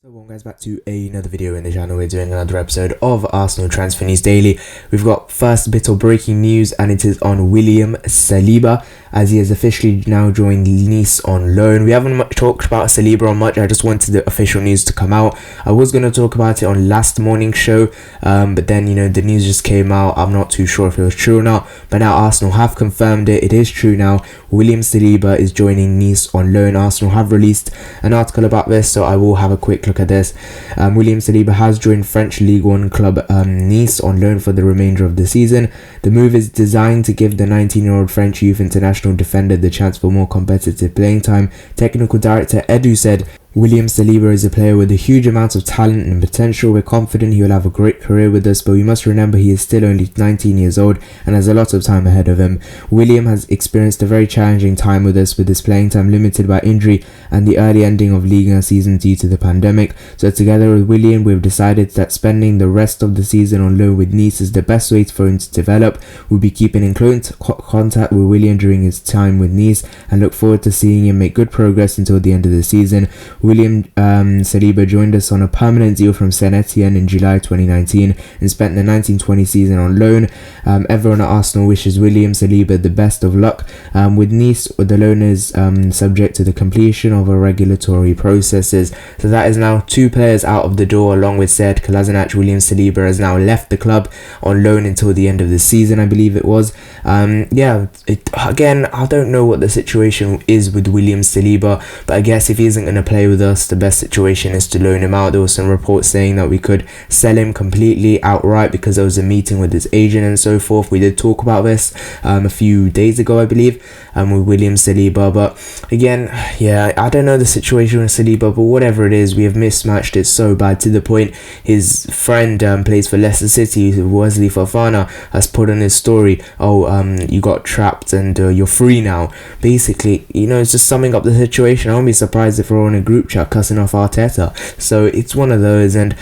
So welcome guys back to another video in the channel. We're doing another episode of Arsenal Transfer News Daily. We've got first bit of breaking news, and it is on William Saliba, as he has officially now joined Nice on loan. We haven't much talked about Saliba on much. I just wanted the official news to come out. I was going to talk about it on last morning's show, but then the news just came out. I'm not too sure if it was true or not, but now Arsenal have confirmed it. It is true now. William Saliba is joining Nice on loan. Arsenal have released an article about this, so I will have a quick look at this. William Saliba has joined French League One club Nice on loan for the remainder of the season. The move is designed to give the 19-year-old French youth international defender the chance for more competitive playing time. Technical director Edu said, "William Saliba is a player with a huge amount of talent and potential. We're confident he will have a great career with us, but we must remember he is still only 19 years old and has a lot of time ahead of him. William has experienced a very challenging time with us, with his playing time limited by injury and the early ending of Ligue 1 season due to the pandemic. So together with William, we've decided that spending the rest of the season on loan with Nice is the best way for him to develop. We'll be keeping in close contact with William during his time with Nice and look forward to seeing him make good progress until the end of the season." William Saliba joined us on a permanent deal from Saint Etienne in July 2019 and spent the 1920 season on loan. Everyone at Arsenal wishes William Saliba the best of luck. With Nice, the loan is subject to the completion of our regulatory processes. So that is now two players out of the door, along with Sead Kolasinac. William Saliba has now left the club on loan until the end of the season, I believe it was. Again, I don't know what the situation is with William Saliba, but I guess if he isn't going to play with us, the best situation is to loan him out. There was some reports saying that we could sell him completely outright because there was a meeting with his agent and so forth. We did talk about this a few days ago, I believe, with William Saliba. But again, I don't know the situation with Saliba, but whatever it is, we have mismatched it so bad to the point his friend plays for Leicester City, Wesley Fofana, has put on his story, you got trapped and you're free now. Basically, it's just summing up the situation. I won't be surprised if we're on a group chat cussing off Arteta. So it's one of those, and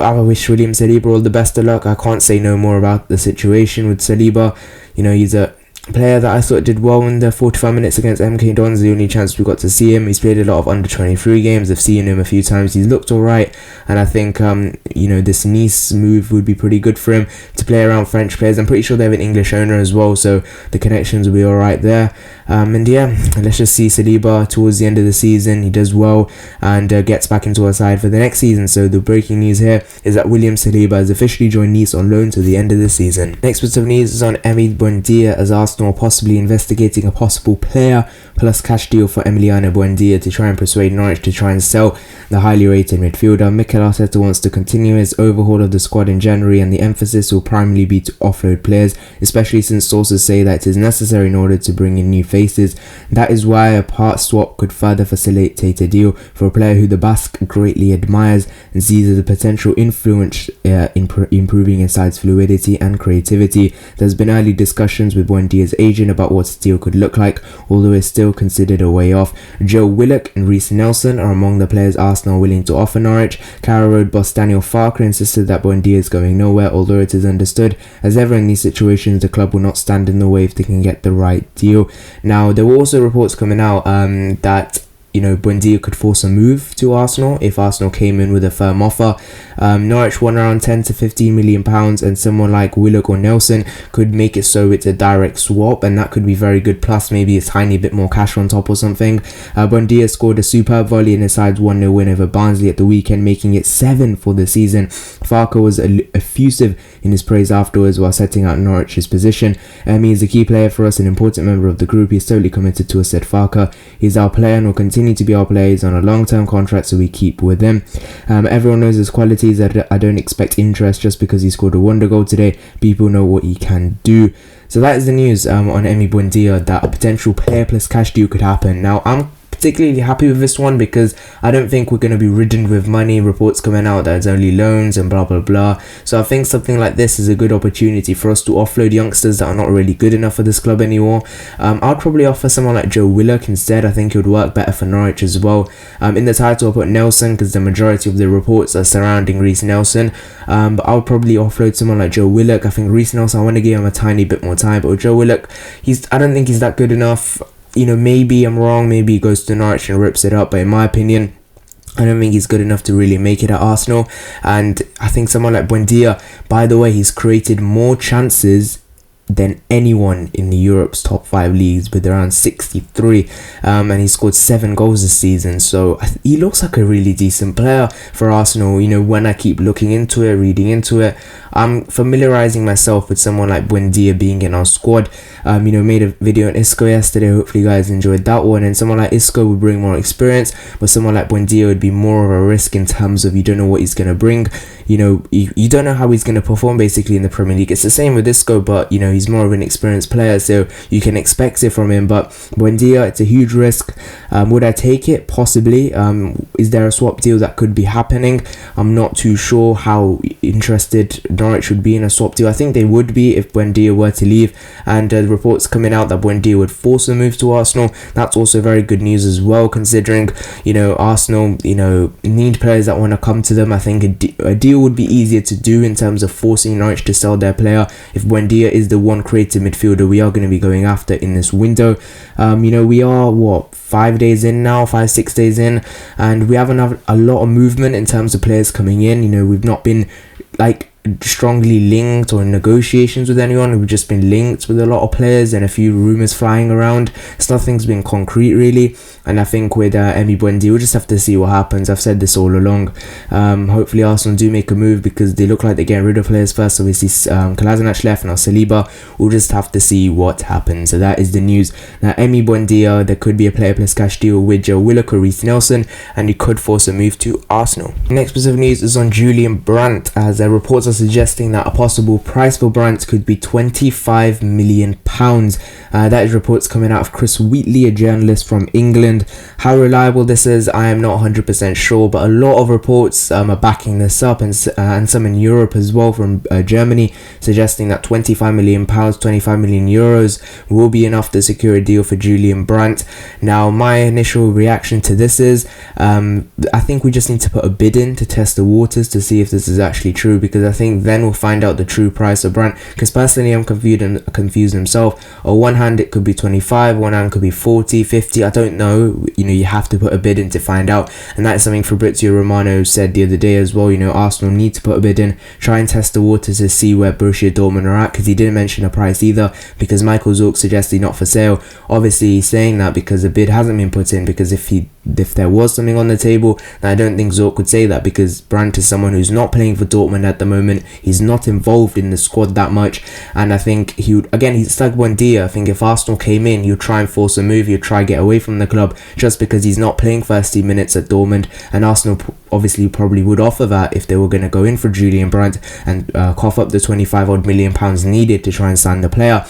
I wish William Saliba all the best of luck. I can't say no more about the situation with Saliba. He's a player that I thought did well in the 45 minutes against MK Dons, the only chance we got to see him. He's played a lot of under 23 games. I've seen him a few times. He's looked alright, and I think this Nice move would be pretty good for him to play around French players. I'm pretty sure they have an English owner as well, so the connections will be alright there. Let's just see Saliba towards the end of the season. He does well and gets back into our side for the next season. So the breaking news here is that William Saliba has officially joined Nice on loan to the end of the season. Next bit of news is on Emmi Buendia, as Arsenal are possibly investigating a possible player plus cash deal for Emmi Buendia to try and persuade Norwich to try and sell the highly rated midfielder. Mikel Arteta wants to continue his overhaul of the squad in January, and the emphasis will primarily be to offload players, especially since sources say that it is necessary in order to bring in new faces. That is why a part swap could further facilitate a deal for a player who the Basque greatly admires and sees as a potential influence in improving his side's fluidity and creativity. There's been early discussions with Buendia's agent about what a deal could look like, although it's still considered a way off. Joe Willock and Reece Nelson are among the players Arsenal are willing to offer Norwich. Carrow Road boss Daniel Farke insisted that Buendia is going nowhere, although it is understood, as ever in these situations, the club will not stand in the way if they can get the right deal. Now, there were also reports coming out that Buendia could force a move to Arsenal if Arsenal came in with a firm offer. Norwich won around 10 to 15 million pounds, and someone like Willock or Nelson could make it so it's a direct swap, and that could be very good, plus maybe a tiny bit more cash on top or something. Buendia scored a superb volley in his side's 1-0 win over Barnsley at the weekend, making it 7 for the season. Farke was effusive in his praise afterwards while setting out Norwich's position. Emmi is a key player for us, an important member of the group. He's totally committed to us, said Farke. He's our player and will continue to be our player. He's on a long-term contract, so we keep with him. Everyone knows his qualities. I don't expect interest just because he scored a wonder goal today. People know what he can do. So that is the news on Emmi Buendia, that a potential player plus cash deal could happen. Now, I'm particularly happy with this one because I don't think we're going to be ridden with money. Reports coming out that it's only loans and blah blah blah. So I think something like this is a good opportunity for us to offload youngsters that are not really good enough for this club anymore. I'd probably offer someone like Joe Willock instead. I think it would work better for Norwich as well. In the title I'll put Nelson because the majority of the reports are surrounding Reece Nelson. But I'll probably offload someone like Joe Willock. I think Reece Nelson, I want to give him a tiny bit more time, but with Joe Willock, I don't think he's that good enough. Maybe I'm wrong, maybe he goes to Norwich and rips it up, but in my opinion, I don't think he's good enough to really make it at Arsenal. And I think someone like Buendia, by the way, he's created more chances than anyone in the Europe's top 5 leagues with around 63, and he scored 7 goals this season. So he looks like a really decent player for Arsenal. You know, when I keep looking into it, reading into it, I'm familiarizing myself with someone like Buendia being in our squad. You know, made a video on Isco yesterday. Hopefully you guys enjoyed that one. And someone like Isco would bring more experience, but someone like Buendia would be more of a risk in terms of you don't know what he's going to bring. You know, you don't know how he's going to perform basically in the Premier League. It's the same with Isco, but you know, he's more of an experienced player, so you can expect it from him. But Buendia, it's a huge risk. Would I take it? Possibly. Is there a swap deal that could be happening? I'm not too sure how interested Norwich would be in a swap deal. I think they would be if Buendia were to leave, and the reports coming out that Buendia would force a move to Arsenal. That's also very good news as well, considering, you know, Arsenal, you know, need players that want to come to them. I think a deal would be easier to do in terms of forcing Norwich to sell their player. If Buendia is the one creative midfielder we are going to be going after in this window. You know, we are what, 5 days in now, 5-6 days in, and we haven't had a lot of movement in terms of players coming in. You know, we've not been like strongly linked or in negotiations with anyone. We've just been linked with a lot of players and a few rumours flying around. So nothing's been concrete really, and I think with Emmi Buendia, we'll just have to see what happens. I've said this all along. Hopefully Arsenal do make a move, because they look like they're getting rid of players first. Obviously Kolasinac left, now Saliba. We'll just have to see what happens. So that is the news. Now Emmi Buendia, there could be a player plus cash deal with Joe Willock or Reece Nelson, and he could force a move to Arsenal. Next piece of news is on Julian Brandt, as reports are suggesting that a possible price for Brandt could be £25 million. That is reports coming out of Chris Wheatley, a journalist from England. How reliable this is, I am not 100% sure, but a lot of reports are backing this up, and some in Europe as well, from Germany, suggesting that £25 million, 25 million euros will be enough to secure a deal for Julian Brandt. Now my initial reaction to this is, I think we just need to put a bid in to test the waters to see if this is actually true, because I think then we'll find out the true price of Brandt. Because personally I'm confused himself. On one hand it could be 25, one hand could be 40, 50, I don't know. You know, you have to put a bid in to find out, and that is something Fabrizio Romano said the other day as well. You know, Arsenal need to put a bid in, try and test the waters to see where Borussia Dortmund are at, because he didn't mention a price either, because Michael Zorc suggested not for sale. Obviously he's saying that because the bid hasn't been put in, because if there was something on the table, then I don't think Zorc would say that, because Brandt is someone who's not playing for Dortmund at the moment. He's not involved in the squad that much, and I think he would, again, he's like Buendia. I think if Arsenal came in, you'd try and force a move, you'd try get away from the club, just because he's not playing 30 minutes at Dortmund, and Arsenal obviously probably would offer that if they were going to go in for Julian Brandt and cough up the 25 odd million pounds needed to try and sign the player.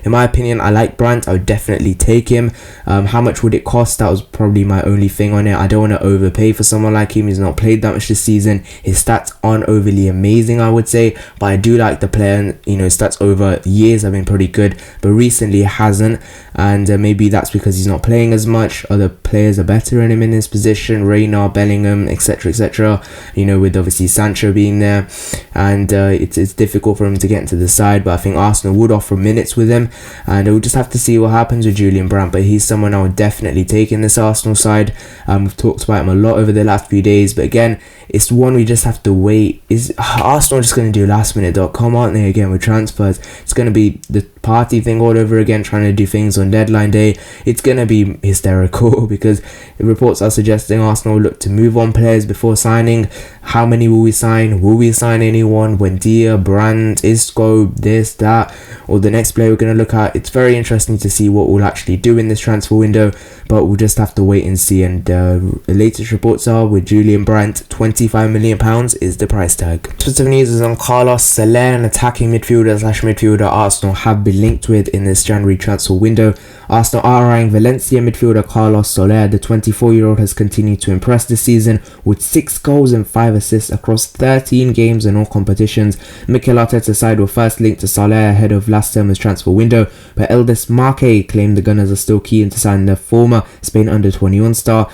In my opinion, I like Brandt. I would definitely take him. How much would it cost? That was probably my only thing on it. I don't want to overpay for someone like him. He's not played that much this season. His stats aren't overly amazing, I would say, but I do like the player. You know, his stats over years have been pretty good, but recently it hasn't, and maybe that's because he's not playing as much. Other players are better than him in this position, Reina, Bellingham, etc, etc. You know, with obviously Sancho being there, and it's difficult for him to get into the side, but I think Arsenal would offer minutes with him, and we'll just have to see what happens with Julian Brandt. But he's someone I would definitely take in this Arsenal side. We've talked about him a lot over the last few days, but again, it's one we just have to wait. Is Arsenal just going to do lastminute.com, aren't they, again with transfers? It's going to be the party thing all over again, trying to do things on deadline day. It's going to be hysterical, because the reports are suggesting Arsenal look to move on players before signing. How many will we sign? Will we sign anyone? Buendia, Brandt, Isco, this, that, or the next player we're going to look at? It's very interesting to see what we'll actually do in this transfer window, but we'll just have to wait and see. And the latest reports are with Julian Brandt, £25 million is the price tag. Bit of news is on Carlos Soler, an attacking midfielder Arsenal have been linked with in this January transfer window. Arsenal are eyeing Valencia midfielder Carlos Soler. The 24-year-old has continued to impress this season with 6 goals and 5 assists across 13 games in all competitions. Mikel Arteta's side were first linked to Soler ahead of last summer's transfer window, but Eldest Marque claimed the Gunners are still keen to sign their former Spain under-21 star.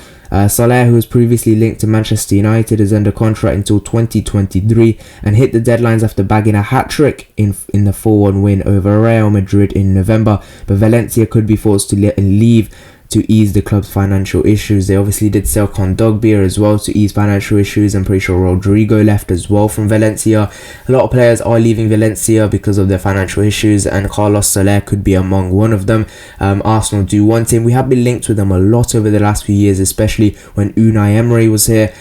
Soler, who was previously linked to Manchester United, is under contract until 2023 and hit the deadlines after bagging a hat-trick in the 4-1 win over Real Madrid in November, but Valencia could be forced to leave to ease the club's financial issues. They obviously did sell Kondogbia as well to ease financial issues. I'm pretty sure Rodrigo left as well from Valencia. A lot of players are leaving Valencia because of their financial issues, and Carlos Soler could be among one of them. Arsenal do want him. We have been linked with him a lot over the last few years, especially when Unai Emery was here.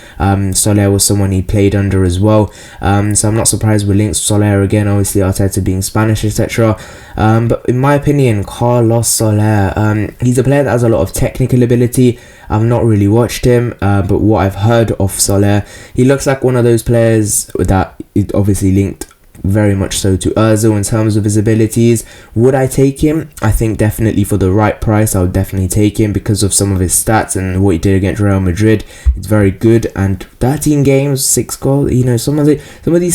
Soler was someone he played under as well. So I'm not surprised we're linked to Soler again, obviously Arteta being Spanish, etc. But in my opinion, Carlos Soler, he's a player that has a lot of technical ability. I've not really watched him, but what I've heard of Soler, he looks like one of those players that is obviously linked very much so to Ozil in terms of his abilities. Would I take him? I think definitely for the right price I would definitely take him because of some of his stats and what he did against Real Madrid. It's very good, and 13 games, 6 goals, you know, some of these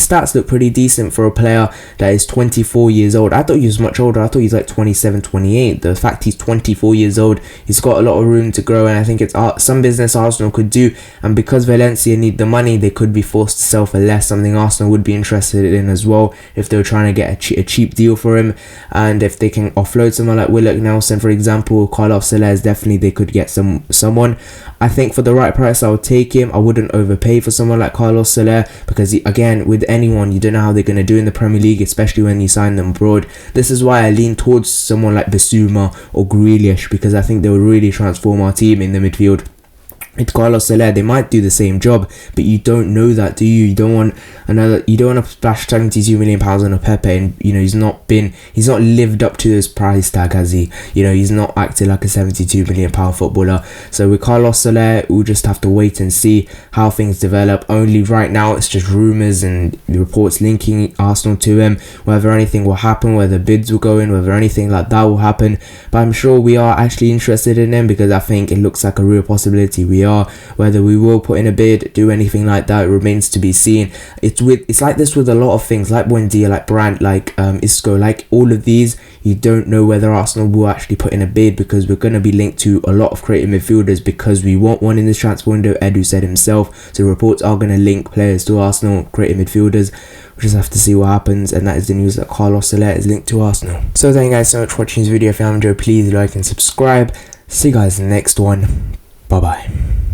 stats look pretty decent for a player that is 24 years old. I thought he was much older. I thought he's like 27, 28. The fact he's 24 years old, he's got a lot of room to grow, and I think it's some business Arsenal could do, and because Valencia need the money, they could be forced to sell for less, something Arsenal would be interested in as well if they were trying to get a cheap deal for him. And if they can offload someone like Willock Nelson, for example, Carlos Soler, definitely they could get someone. I think for the right price I would take him. I wouldn't overpay for someone like Carlos Soler because again, with anyone, you don't know how they're going to do in the Premier League, especially when you sign them abroad. This is why I lean towards someone like Bissouma or Grealish, because I think they would really transform our team in the midfield. With Carlos Soler, they might do the same job, but you don't know that, do you? You don't want to splash £72 million on a Pepe, and you know he's not lived up to his price tag, has he? You know, he's not acted like a £72 million footballer. So with Carlos Soler, we'll just have to wait and see how things develop. Only right now it's just rumours and the reports linking Arsenal to him. Whether anything will happen, whether bids will go in, whether anything like that will happen, but I'm sure we are actually interested in him because I think it looks like a real possibility. We are. Whether we will put in a bid, do anything like that, remains to be seen. It's like this with a lot of things, like Buendia, like Brandt, like Isco, like all of these. You don't know whether Arsenal will actually put in a bid because we're going to be linked to a lot of creative midfielders because we want one in this transfer window. Edu said himself. So reports are going to link players to Arsenal, creative midfielders. We'll just have to see what happens, and that is the news that Carlos Soler is linked to Arsenal. So thank you guys so much for watching this video. If you enjoyed, please like and subscribe. See you guys in the next one. Bye bye.